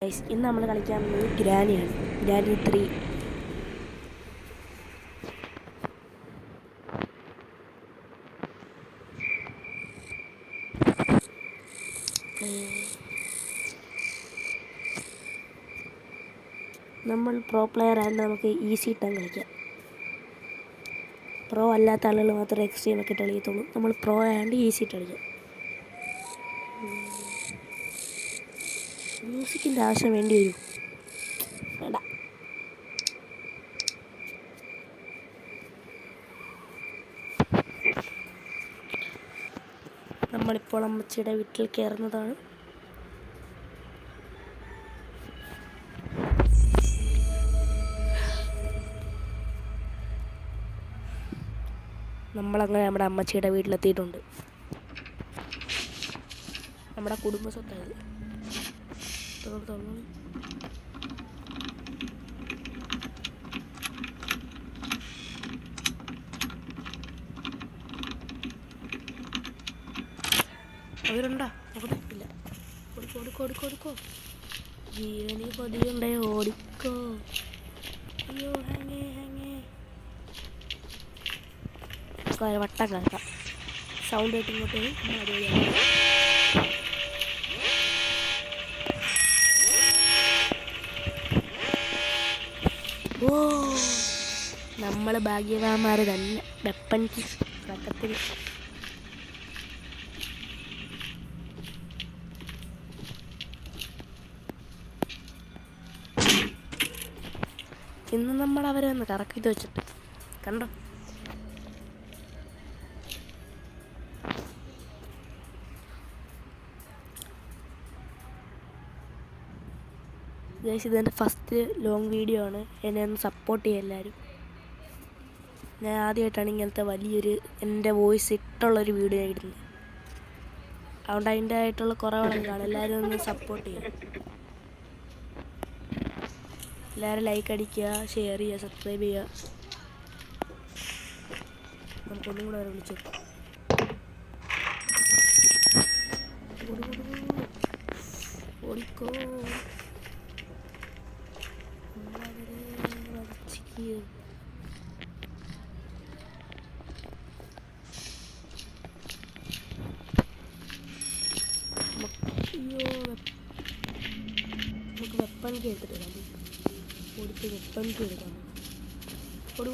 ഇന്ന് നമ്മൾ കളിക്കാൻ പോകുന്നത് ഗ്രാനിയാണ്. ഗ്രാനി 3. നമ്മൾ പ്രോ പ്ലെയർ ആയതുകൊണ്ട് നമുക്ക് ഈസി ടൈം കളിക്കാം. പ്രോ അല്ലാത്ത ആളുകൾ മാത്രമേ എക്സ്ട്രീം ഒക്കെ കളിക്കത്തുള്ളൂ. നമ്മൾ പ്രോ ആയതുകൊണ്ട് ഈസി ഇട്ട് കളിക്കാം. മ്യൂസിക്കിൻ്റെ ആവശ്യം വേണ്ടി വരും. വേണ്ട. നമ്മളിപ്പോൾ അമ്മച്ചിയുടെ വീട്ടിൽ കയറുന്നതാണ്. നമ്മളങ്ങനെ നമ്മുടെ അമ്മച്ചിയുടെ വീട്ടിലെത്തിയിട്ടുണ്ട്. നമ്മുടെ കുടുംബ സ്വത്തായത്. അവരുണ്ടാ? അവിടെ ഇല്ല. ഓടിക്കോ. ജീവനി കൊതിയുണ്ടേ, ഓടിക്കോ. അയ്യോ, ഹാങ്ങേ. വട്ടം കേൾക്കാം. സൗണ്ട് കേട്ട് ഇങ്ങോട്ട് ഓ, നമ്മൾ ഭാഗ്യവാന്മാർ തന്നെ. വെപ്പൺ തുടക്കത്തിൽ ഇന്ന് നമ്മൾ അവരെ ഒന്ന് കറക്കിട്ട് വെച്ചിട്ട് കണ്ടോ. ഗൈസ്, ഇതെൻ്റെ ഫസ്റ്റ് ലോങ് വീഡിയോ ആണ്. എന്നെ ഒന്ന് സപ്പോർട്ട് ചെയ്യുക എല്ലാവരും. ഞാൻ ആദ്യമായിട്ടാണ് ഇങ്ങനത്തെ വലിയൊരു എൻ്റെ വോയിസ് ഇട്ടുള്ളൊരു വീഡിയോ ഇടുന്നത്. അതുകൊണ്ട് അതിൻ്റെ ആയിട്ടുള്ള കുറവുകളൊക്കെ കാണും. എല്ലാവരും ഒന്ന് സപ്പോർട്ട് ചെയ്യുക. എല്ലാവരും ലൈക്ക് അടിക്കുക, ഷെയർ ചെയ്യുക, സബ്സ്ക്രൈബ് ചെയ്യുക. നമുക്കൊന്നും കൂടെ അവരെ വിളിച്ചു. ഓടിക്കോ. നമുക്ക് വെപ്പൺ എടുത്തിട്ട് വരാം. ഓടിച്ച് വെപ്പൺ എടുക്കാം. കൊടു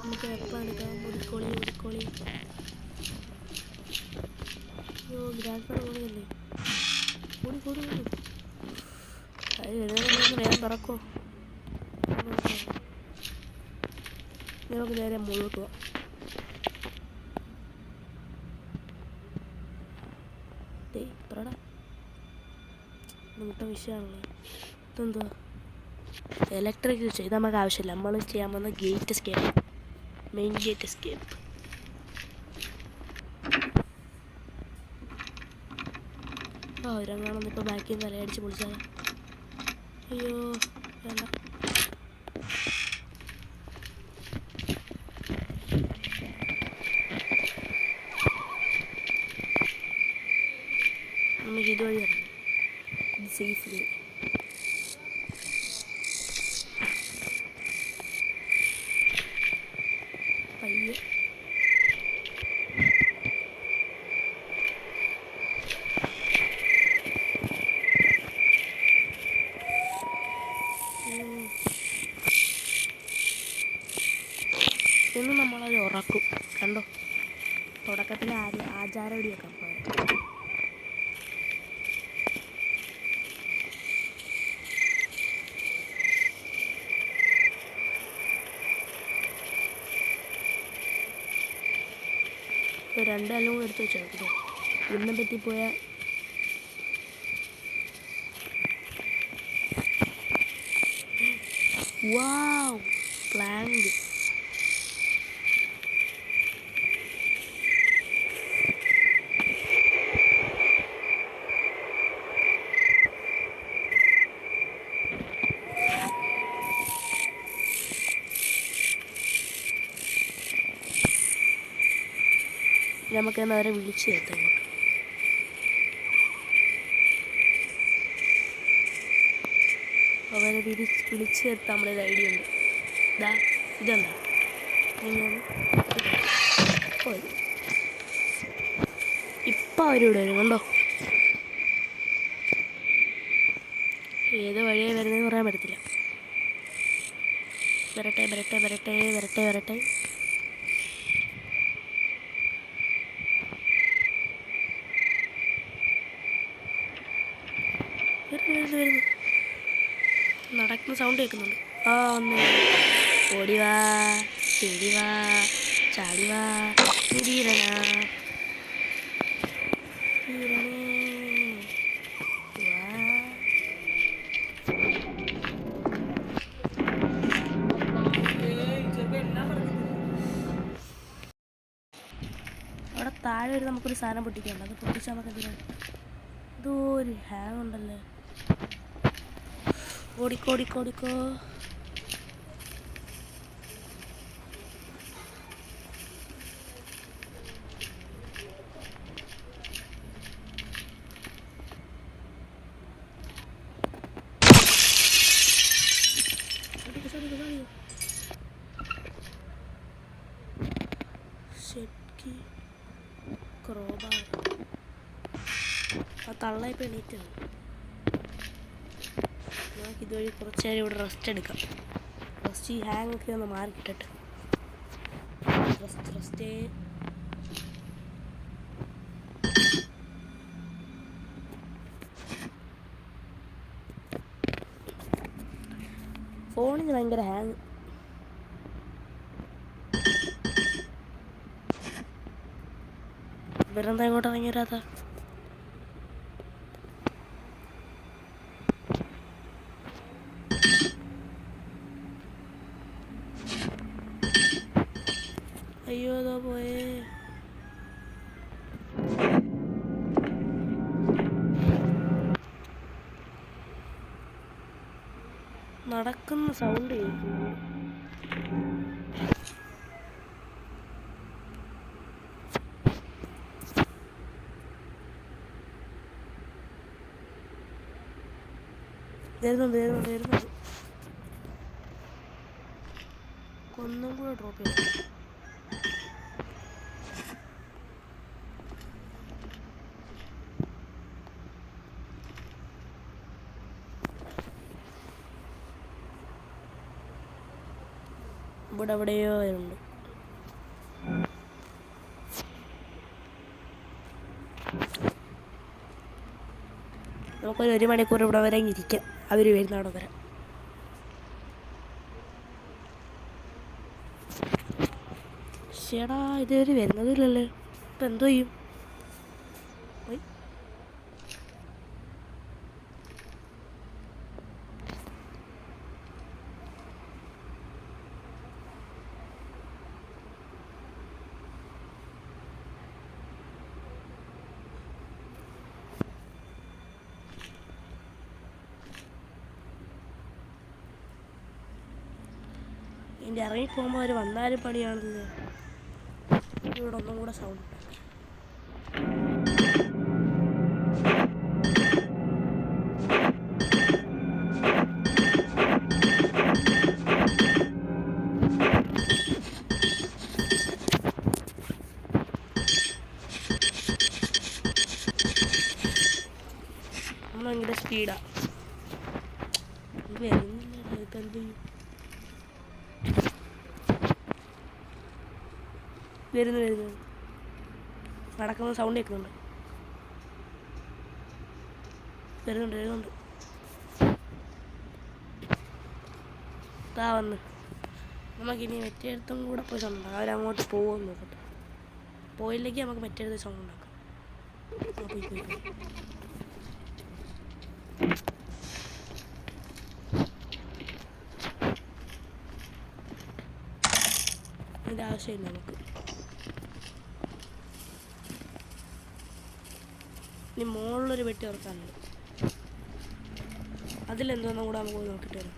നമുക്ക് വെപ്പൺ എടുക്കാം. ഓടിക്കോളി. അയ്യോ, ഗ്രാൻഡ് ഫാദർ ഓടിയല്ലേ. ഓടി. വേഗം തുറക്കോ. നമുക്ക് നേരെ മുകളിലോട്ട് പോവാം. മുട്ട വിഷയമാണല്ലോ. ഇതെന്തുവാ? ഇലക്ട്രിക് വിഷയം. ഇത് നമുക്ക് ആവശ്യമില്ല. നമ്മൾ ചെയ്യാൻ പോകുന്ന gate escape, main gate escape. ഒരെണ്ണാണെന്ന് ഇപ്പോൾ ബാക്കിൽ നിന്ന് തലയടിച്ച് പൊളിച്ചാലോ. അയ്യോ, വേണ്ട. നമുക്ക് ഇതുവഴി ഇറങ്ങാം. ഇത് സേഫ്ലി. പയ്യെ ഇന്ന് നമ്മളത് ഉറക്കും. കണ്ടോ, തുടക്കത്തിൽ ആചാരവെടിയൊക്കെ പോയത്. രണ്ടെല്ലാം കൂടെ എടുത്ത് വെച്ചോ. കേട്ടോ, ഇന്നും പറ്റിപ്പോയ വാവ് പ്ലാങ്ക്. നമുക്ക് അവരെ വിളിച്ചു വരുത്താം. അവരെ വിളിച്ച് ചേർത്ത് നമ്മളൊരു ഐഡിയ ഉണ്ട്. ഇതാ ഇതുണ്ടോ നിങ്ങൾ ഇപ്പം അവരിവിടെ വരും കണ്ടോ. ഏത് വഴിയാണ് വരുന്നതെന്ന് പറയാൻ പറ്റത്തില്ല. വരട്ടെ വരട്ടെ വരട്ടെ വരട്ടെ വരട്ടെ. വരുന്നു. നടക്കുന്ന സൗണ്ട് കേൾക്കുന്നുണ്ട്. ആ വന്നു. ഓടിവാ ചെടിവാ ചാടിവാ വീരനാ വീരനേ വാ. അവിടെ താഴെ ഒരു നമുക്കൊരു സാധനം പൊട്ടിക്കാനുണ്ട്. അത് പൊട്ടിച്ചാൽ നമുക്ക് എന്തിനാണ്? എന്തോ ഒരു ഹാങ് ഉണ്ടല്ലേ. ഓടിക്കോടിക്കോടിക്കോ. ആ തള്ളയിപ്പോൾ എണീറ്റാണ്. നമുക്ക് ഇതുവഴി കുറച്ച് നേരം ഇവിടെ റെസ്റ്റ് എടുക്കാം. റെസ്റ്റ് ഈ ഹാങ് ഒക്കെ ഒന്ന് മാറി കിട്ടട്ടെ. റെസ്റ്റ് ഫോണിന് ഭയങ്കര ഹാങ്. ഇവരെന്താ ഇങ്ങോട്ട് ഇറങ്ങി വരാത്ത? അയ്യോ അതോ പോയേ. നടക്കുന്ന സൗണ്ട് കേൾക്കുന്നു. വരുന്നുണ്ട്. ഒന്നും കൂടെ ഡ്രോപ്പ് ചെയ്തു. ഇവിടെ എവിടെയോ ഉണ്ട്. നമുക്കൊരു മണിക്കൂർ ഇവിടെ വരെ ഇരിക്കാം. അവർ വരുന്ന അവിടെ വരാം. ചേടാ ഇതുവരെ വരുന്നതില്ലല്ലേ. ഇപ്പം എന്തോ ചെയ്യും? ഇതിൻ്റെ ഇറങ്ങിപ്പോകുമ്പോൾ അവർ വന്നാലും പണിയാണല്ലോ. ഇവിടെ ഒന്നും കൂടെ സൗണ്ട്. ഭയങ്കര സ്പീഡാ. വരുന്നു. നടക്കുന്ന സൗണ്ട് കേൾക്കുന്നുണ്ട്. വരുന്നുണ്ട്. വന്ന് നമുക്കിനി മറ്റേടത്തും കൂടെ പോയി സൗണ്ട് ഉണ്ടാക്കാം. അവരങ്ങോട്ട് പോകുമെന്ന് നോക്കട്ടെ. പോയില്ലെങ്കിൽ നമുക്ക് മറ്റേടത്ത് സൗണ്ട് ഉണ്ടാക്കാം. പോയി അതിൻ്റെ ആവശ്യമില്ല നമുക്ക്. ഇനി മുകളിലൊരു വെട്ടി ഉറക്കാനുണ്ട്. അതിലെന്തോന്നും കൂടെ നമുക്ക് നോക്കിയിട്ട് വരാം.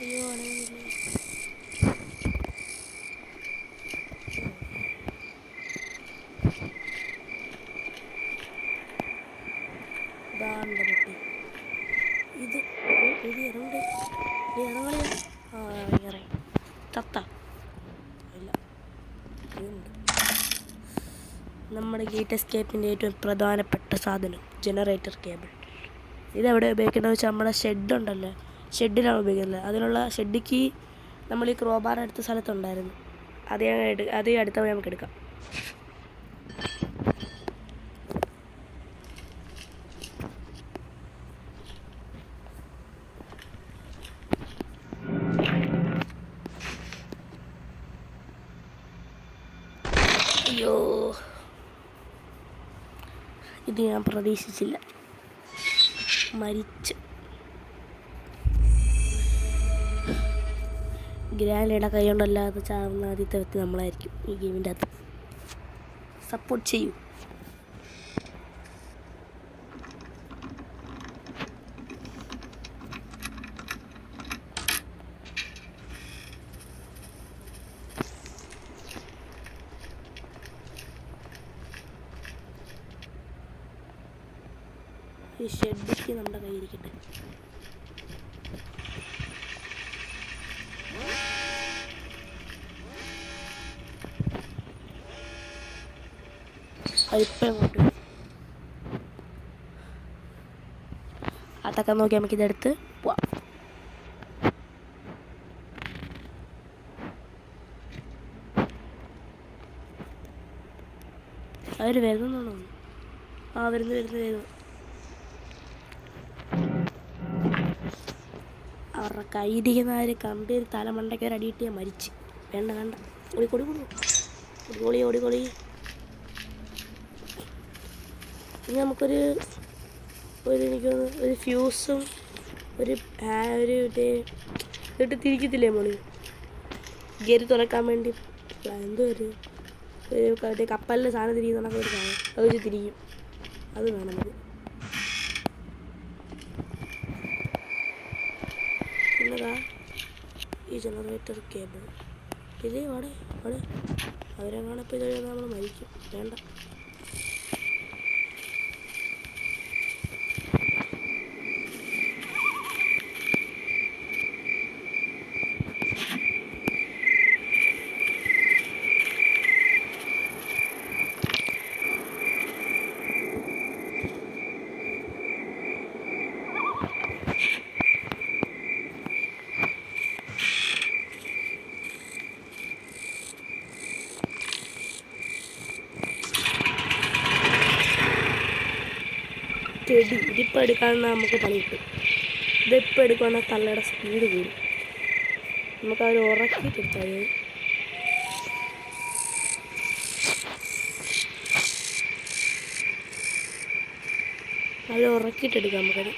അയ്യോ അനങ്ങില്ലേ. ഇറങ്ങണ്ടേ നീ ഇറങ്ങണേ. ആ ഇറങ്ങി ചത്ത ഇല്ല. നമ്മുടെ ഗേറ്റ് എസ്കേപ്പിൻ്റെ ഏറ്റവും പ്രധാനപ്പെട്ട സാധനം ജനറേറ്റർ കേബിൾ. ഇതെവിടെ ഉപയോഗിക്കുന്നത് വെച്ചാൽ നമ്മുടെ ഷെഡ് ഉണ്ടല്ലോ, ഷെഡിലാണ് ഉപയോഗിക്കുന്നത്. അതിനുള്ള ഷെഡിക്ക് നമ്മൾ ഈ ക്രോബാർ എടുത്ത സ്ഥലത്തുണ്ടായിരുന്നു. അത് അടുത്ത വഴി നമുക്ക് എടുക്കാം. അയ്യോ, ഇത് ഞാൻ പ്രതീക്ഷിച്ചില്ല. മരിച്ച് ഗ്രാൻഡിയുടെ കൈ കൊണ്ടല്ലാതെ ചാവുന്ന ആദ്യത്തെ വ്യക്തി നമ്മളായിരിക്കും ഈ ഗെയിമിൻ്റെ അകത്ത്. സപ്പോർട്ട് ചെയ്യൂ. ഈ ഷെഡിക്ക് നമ്മുടെ കയ്യിരിക്കട്ടെ. അതിപ്പം കൊണ്ട് അതൊക്കെ നോക്കി നമുക്കിതെടുത്ത് പോവാം. അവർ വരുന്നുണ്ടോ? ആ വരുന്നു. അവരുടെ കയ്യിരിക്കുന്നവർ കണ്ട് തലമണ്ടയ്ക്ക് ഒരു അടിയിട്ട് ഞാൻ മരിച്ച്. വേണ്ട ഓടിക്കൊളി. ഇനി നമുക്കൊരു എനിക്കൊന്ന് ഒരു ഫ്യൂസും ഒരു ഇട്ട് തിരിക്കത്തില്ലേ മോളി ഗേറ്റ് തുറക്കാൻ വേണ്ടി. എന്തോ ഒരു കപ്പലിൽ സാധനം തിരിക്കുന്നതൊക്കെ ഒരു സാധനം അത് വെച്ച് തിരിക്കും. അത് വേണം നമുക്ക്. പിന്നതാ ഈ ജനറേറ്റർ കേബിൾ. ഇത് അവിടെ അവരെങ്ങാണ് ഇപ്പോൾ ഇത് നമ്മൾ മരിക്കും. വേണ്ട. ഇതിപ്പോൾ എടുക്കാമെന്ന് നമുക്ക് പണി കിട്ടും. ഇതിപ്പോൾ എടുക്കുകയാണെങ്കിൽ തള്ളയുടെ സ്പീഡ് കൂടും. നമുക്കവർ ഉറക്കിയിട്ടെടുത്താൽ മതി. അവർ ഉറക്കിയിട്ടെടുക്കാം നമുക്കത്.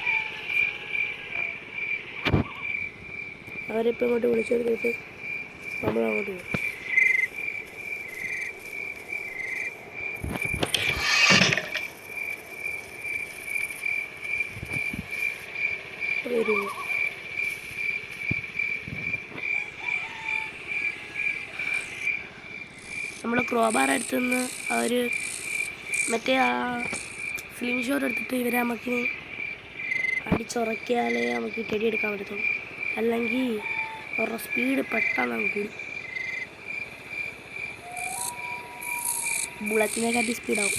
അവരിപ്പോൾ ഇങ്ങോട്ട് വിളിച്ചെടുത്തിട്ട് നമ്മളങ്ങോട്ട് പോകും. നമ്മൾ ക്രോബാർ എടുത്തുനിന്ന് അവർ മറ്റേ ആ ഫിലിം ഷോ എടുത്തിട്ട് ഇവരെ നമുക്ക് അടിച്ചുറക്കിയാലേ നമുക്ക് ടെടി എടുക്കാൻ പറ്റത്തുള്ളൂ. അല്ലെങ്കിൽ അവരുടെ സ്പീഡ് പെട്ടെന്ന് നമുക്ക് ബുള്ളറ്റിനെക്കാട്ടി സ്പീഡാവും.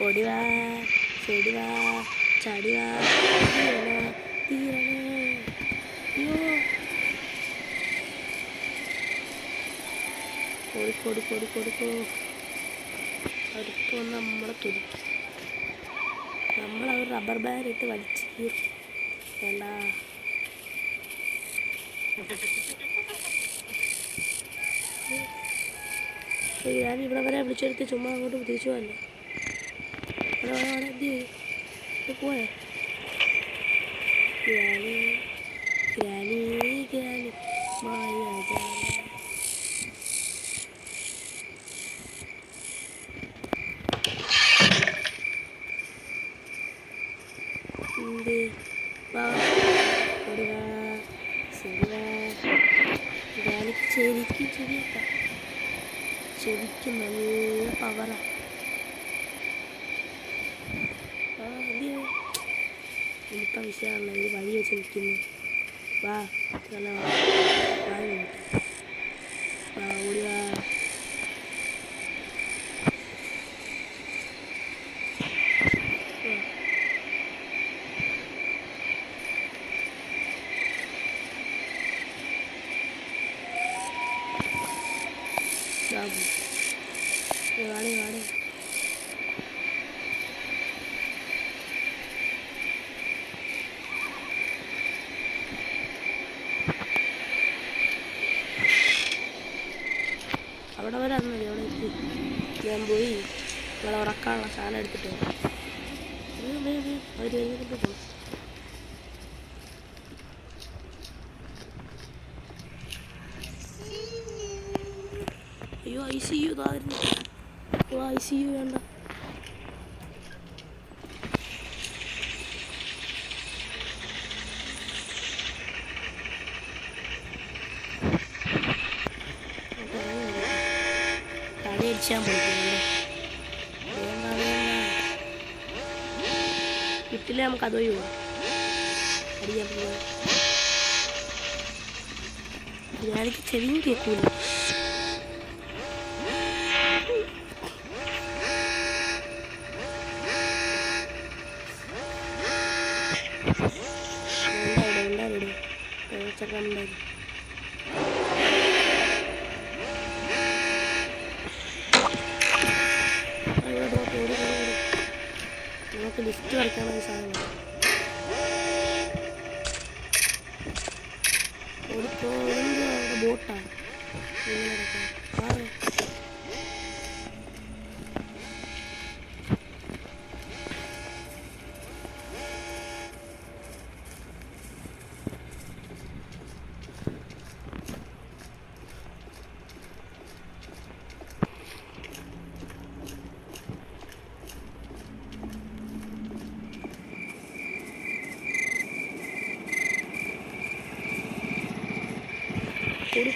ഓടിവാ ചെടിവാ ചടിവാ തീരണേ. അയ്യോ കൊടുക്കോ അവർക്ക് വന്ന് നമ്മളെ തുടിക്കും. നമ്മളവർ റബ്ബർ ബാൻഡ് ഇട്ട് വലിച്ച് കീറും. വേണ്ട. ഞാൻ ഇവിടെ വരെ വിളിച്ചെടുത്ത് ചുമ്മാ അങ്ങോട്ട് തിരിച്ചു പോകല്ലേ. എന്ത് പോയോ? ഗ്രാനി മായ ശരിക്കും നല്ല പവറാണ്. നമുക്ക് വിഷയമുള്ള ഒരു വഴി വെച്ച് നിൽക്കുന്നു. വാ നല്ല വാ ഓടി വാ. വാടേ വാടേ അവിടെ വരെ മതി. അവിടെ എത്തി ഞാൻ പോയി നമ്മളെ ഉറക്കാനുള്ള സാധനം എടുത്തിട്ട് അവർ കഴിഞ്ഞിട്ട് പോകണം. അയ്യോ ICU തായിരുന്നു. ICU വേണ്ട. തലയടിച്ചാൻ പോയില്ലേ കിട്ടില്ല. നമുക്ക് അതുവഴി പോവാം. അടിക്കാൻ പോവാ. ഞാനിക്ക് ചെവിയും കേൾക്കൂല. നമുക്ക് ലിസ്റ്റ് വരയ്ക്കാനുള്ള സാധനം അവിടെ ബോട്ടാണ്.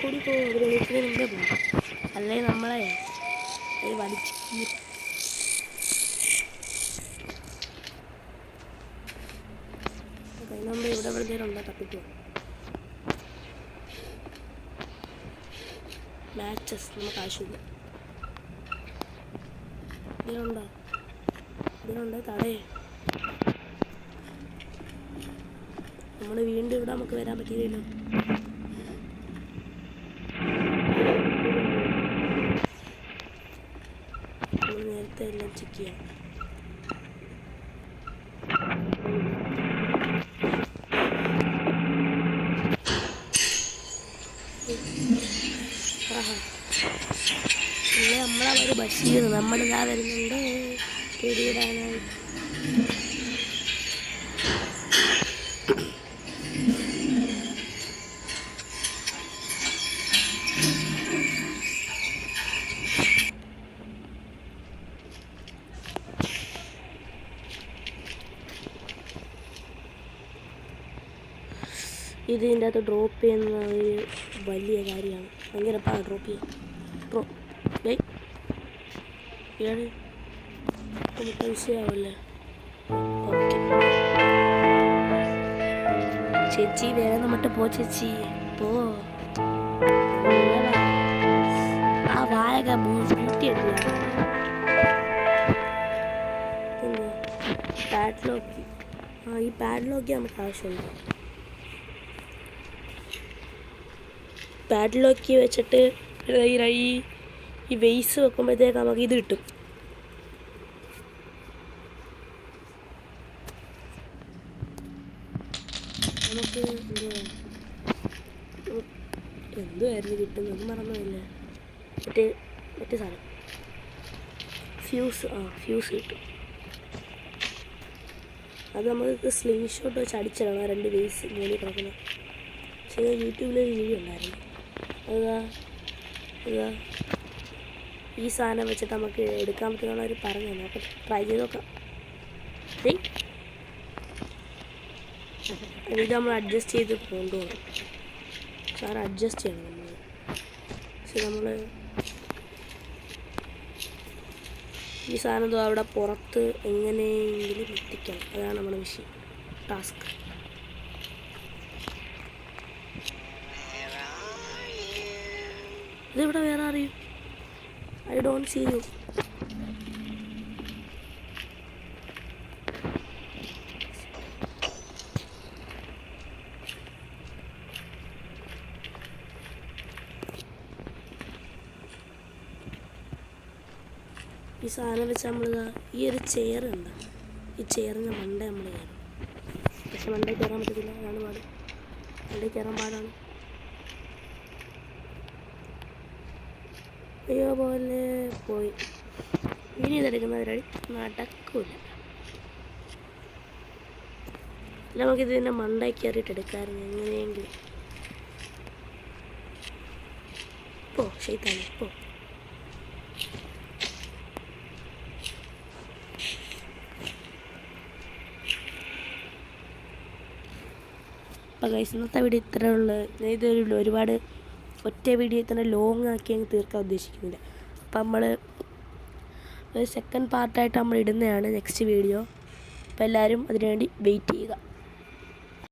കൂടി ഒരു വീട്ടിൽ മുമ്പേ പോകും. അല്ലെങ്കിൽ നമ്മളെ വലിച്ച് നമ്മൾ ഇവിടെ എവിടെയും ഉണ്ടോ തപ്പിക്കോ. മാച്ചസ് നമുക്ക് ആവശ്യമില്ല. ഇതിലുണ്ടോ തടേ. നമ്മൾ വീണ്ടും ഇവിടെ നമുക്ക് വരാൻ പറ്റിയില്ലല്ലോ. നേരത്തെ എല്ലാം ചെക്ക് ചെയ്യാം. പിന്നെ നമ്മളവർ ബഷീർ നമ്മളിതാ വരുന്നുണ്ട് പേടിയിടാനായി. ഇതിൻ്റെ അകത്ത് ഡ്രോപ്പ് ചെയ്യുന്ന ഒരു വലിയ കാര്യമാണ്. ഭയങ്കര പാടാണ് ഡ്രോപ്പ് ചെയ്യാൻ. ഇയാൾ നമുക്ക് വിഷയമാവല്ലേ. ഓക്കെ ചേച്ചി വേഗം നമ്മട്ട് പോ ചേച്ചി പോ. ആ വായക കൂട്ടിയെടുക്കുക. പാഡ്ലോക്ക്. ഈ പാഡ്ലോക്ക് നമുക്ക് ആവശ്യമുണ്ട്. പാഡ്ലോക്ക് വെച്ചിട്ട് ഈ വെയ്സ് വെക്കുമ്പോഴത്തേക്ക് നമുക്ക് ഇത് കിട്ടും. നമുക്ക് എന്തുമായിരുന്നു കിട്ടുന്നത് മറന്നില്ല. മറ്റേ സാധനം ഫ്യൂസ് കിട്ടും. അത് നമുക്ക് സ്ലിംഗ് ഷോട്ട് വെച്ച് അടിച്ചിടണം. 2 വെയ്സ് മൂടി കിടക്കണം. പക്ഷേ യൂട്യൂബിലൊരു വീഡിയോ ഉണ്ടായിരുന്നു. ഈ സാധനം വെച്ചിട്ട് നമുക്ക് എടുക്കാൻ പറ്റുന്നവർ പറഞ്ഞു തന്നെ. അപ്പം ട്രൈ ചെയ്ത് നോക്കാം. ഇത് നമ്മൾ അഡ്ജസ്റ്റ് ചെയ്ത് കൊണ്ടുപോകണം. സാർ അഡ്ജസ്റ്റ് ചെയ്യണം നമ്മൾ. പക്ഷെ നമ്മൾ ഈ സാധനം അവിടെ പുറത്ത് എങ്ങനെയെങ്കിലും എത്തിക്കണം. അതാണ് നമ്മുടെ വിഷയം. ടാസ്ക്. ഇതിവിടെ വേറെ അറിയും. I don't see you. ഈ സാധനം വെച്ച് നമ്മളിതാ ഈ ഒരു ചെയറുണ്ട്, ഈ ചെയറിൻ്റെ മണ്ട നമ്മൾ കയറും. പക്ഷെ മണ്ടയിൽ കയറാൻ പറ്റത്തില്ല, അതാണ് പാട്. മണ്ടയിൽ കയറാൻ പാടാണ്. അയ്യോ പോലെ പോയി. ഇനി ഇതെടുക്കുന്ന പരിപാടി നടക്കൂല. നമുക്കിതിൻ്റെ മണ്ടയിൽ കയറിയിട്ട് എടുക്കാമായിരുന്നു എങ്ങനെയെങ്കിലും. പോ ശൈത്താനെ പോ. അപ്പോൾ ഗൈസ് ഇന്നത്തെ വീഡിയോ ഇത്രയേ ഉള്ളൂ. ഇതൊരു ഒരുപാട് ഒറ്റ വീഡിയോയിൽ തന്നെ ലോങ് ആക്കി അങ്ങ് തീർക്കാൻ ഉദ്ദേശിക്കുന്നില്ല. അപ്പം നമ്മൾ ഒരു സെക്കൻഡ് പാർട്ടായിട്ട് നമ്മൾ ഇടുന്നതാണ് നെക്സ്റ്റ് വീഡിയോ. അപ്പോൾ എല്ലാവരും അതിനുവേണ്ടി വെയിറ്റ് ചെയ്യുക.